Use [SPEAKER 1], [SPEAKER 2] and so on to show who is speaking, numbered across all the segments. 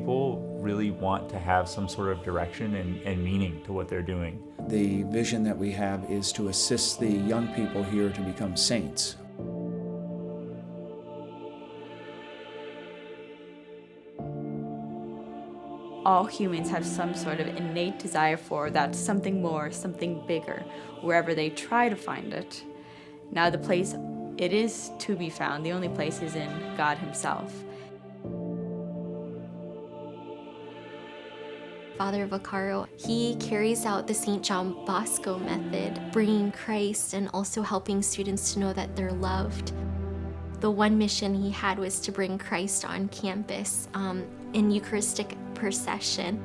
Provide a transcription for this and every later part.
[SPEAKER 1] people really want to have some sort of direction and meaning to what they're doing.
[SPEAKER 2] The vision that we have is to assist the young people here to become saints.
[SPEAKER 3] All humans have some sort of innate desire for that something more, something bigger, wherever they try to find it. Now the place it is to be found, the only place is in God Himself.
[SPEAKER 4] Father Vaccaro, he carries out the St. John Bosco method, bringing Christ and also helping students to know that they're loved. The one mission he had was to bring Christ on campus in Eucharistic procession.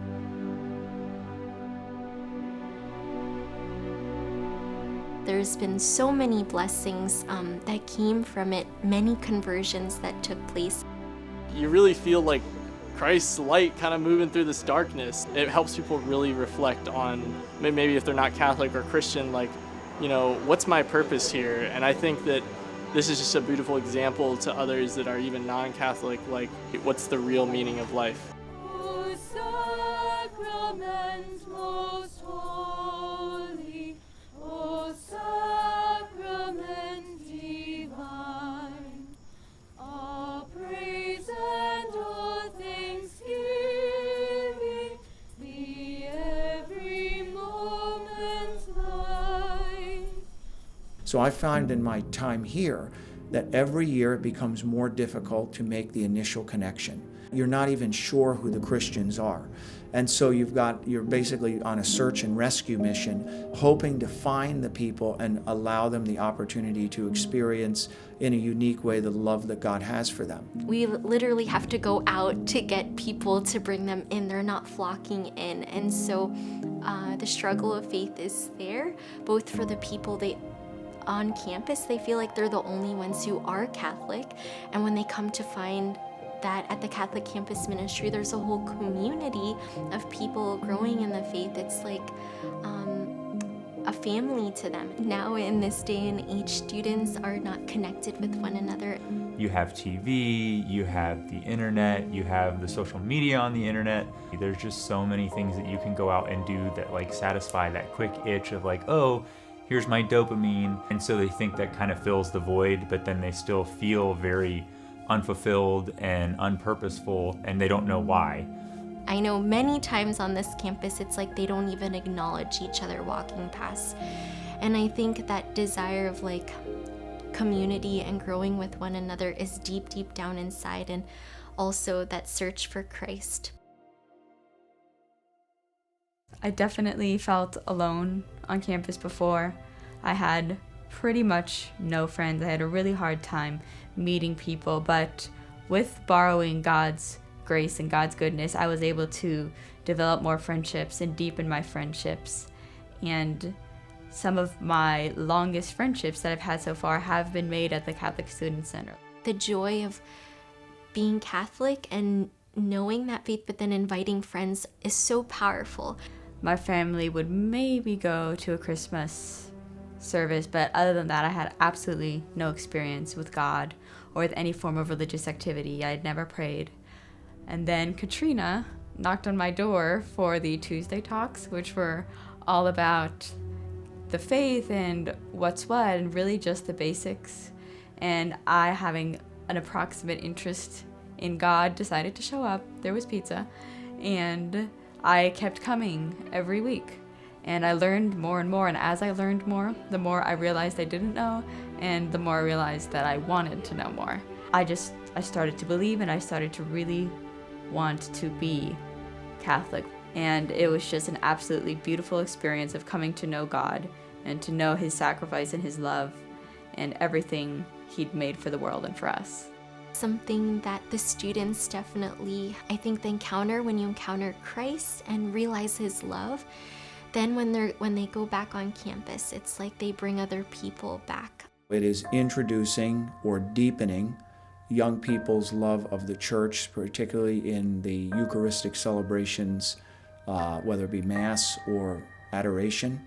[SPEAKER 4] There's been so many blessings that came from it, many conversions that took place.
[SPEAKER 5] You really feel like Christ's light kind of moving through this darkness. It helps people really reflect on, maybe if they're not Catholic or Christian, like, you know, what's my purpose here? And I think that this is just a beautiful example to others that are even non-Catholic, like, what's the real meaning of life?
[SPEAKER 6] O sacrament most holy, O sacrament divine, all praise and all thanksgiving be every moment thine.
[SPEAKER 2] So I find in my time here that every year it becomes more difficult to make the initial connection. You're not even sure who the Christians are. And so you're basically on a search and rescue mission, hoping to find the people and allow them the opportunity to experience in a unique way the love that God has for them.
[SPEAKER 4] We literally have to go out to get people to bring them in. They're not flocking in. And so the struggle of faith is there, both for the people on campus. They feel like they're the only ones who are Catholic. And when they come to find that at the Catholic Campus Ministry, there's a whole community of people growing in the faith. It's like a family to them. Now in this day and age, students are not connected with one another.
[SPEAKER 1] You have TV, you have the internet, you have the social media on the internet. There's just so many things that you can go out and do that like satisfy that quick itch of like, oh, here's my dopamine. And so they think that kind of fills the void, but then they still feel very unfulfilled and unpurposeful, and they don't know why.
[SPEAKER 4] I know many times on this campus, it's like they don't even acknowledge each other walking past. And I think that desire of like community and growing with one another is deep, deep down inside, and also that search for Christ.
[SPEAKER 3] I definitely felt alone on campus before. I had pretty much no friends. I had a really hard time meeting people, but with borrowing God's grace and God's goodness, I was able to develop more friendships and deepen my friendships. And some of my longest friendships that I've had so far have been made at the Catholic Student Center.
[SPEAKER 4] The joy of being Catholic and knowing that faith, but then inviting friends is so powerful.
[SPEAKER 3] My family would maybe go to a Christmas service, but other than that, I had absolutely no experience with God or with any form of religious activity. I had never prayed. And then Katrina knocked on my door for the Tuesday talks, which were all about the faith and what's what, and really just the basics. And I, having an approximate interest in God, decided to show up. There was pizza, and I kept coming every week. And I learned more and more, and as I learned more, the more I realized I didn't know, and the more I realized that I wanted to know more. I started to believe, and I started to really want to be Catholic. And it was just an absolutely beautiful experience of coming to know God and to know His sacrifice and His love and everything He'd made for the world and for us.
[SPEAKER 4] Something that the students definitely, I think, they encounter when you encounter Christ and realize His love. Then when they go back on campus, it's like they bring other people back.
[SPEAKER 2] It is introducing or deepening young people's love of the church, particularly in the Eucharistic celebrations, whether it be Mass or adoration.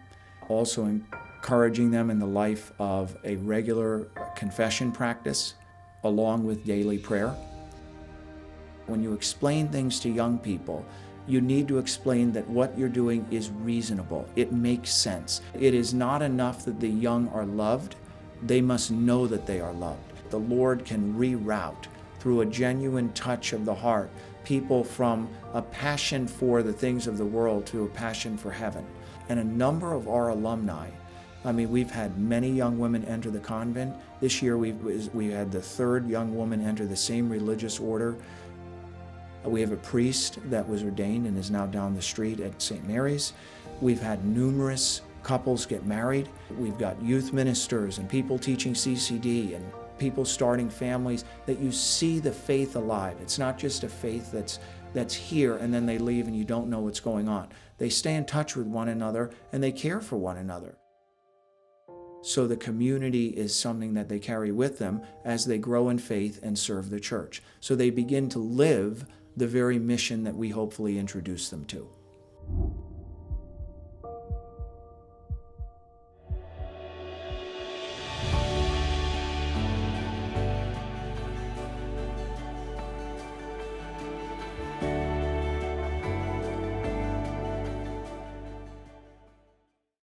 [SPEAKER 2] Also encouraging them in the life of a regular confession practice, along with daily prayer. When you explain things to young people, you need to explain that what you're doing is reasonable. It makes sense. It is not enough that the young are loved. They must know that they are loved. The Lord can reroute through a genuine touch of the heart people from a passion for the things of the world to a passion for heaven. And a number of our alumni, we've had many young women enter the convent. This year we had the third young woman enter the same religious order. We have a priest that was ordained and is now down the street at St. Mary's. We've had numerous couples get married. We've got youth ministers and people teaching CCD and people starting families, that you see the faith alive. It's not just a faith that's here and then they leave and you don't know what's going on. They stay in touch with one another and they care for one another. So the community is something that they carry with them as they grow in faith and serve the church. So they begin to live the very mission that we hopefully introduce them to.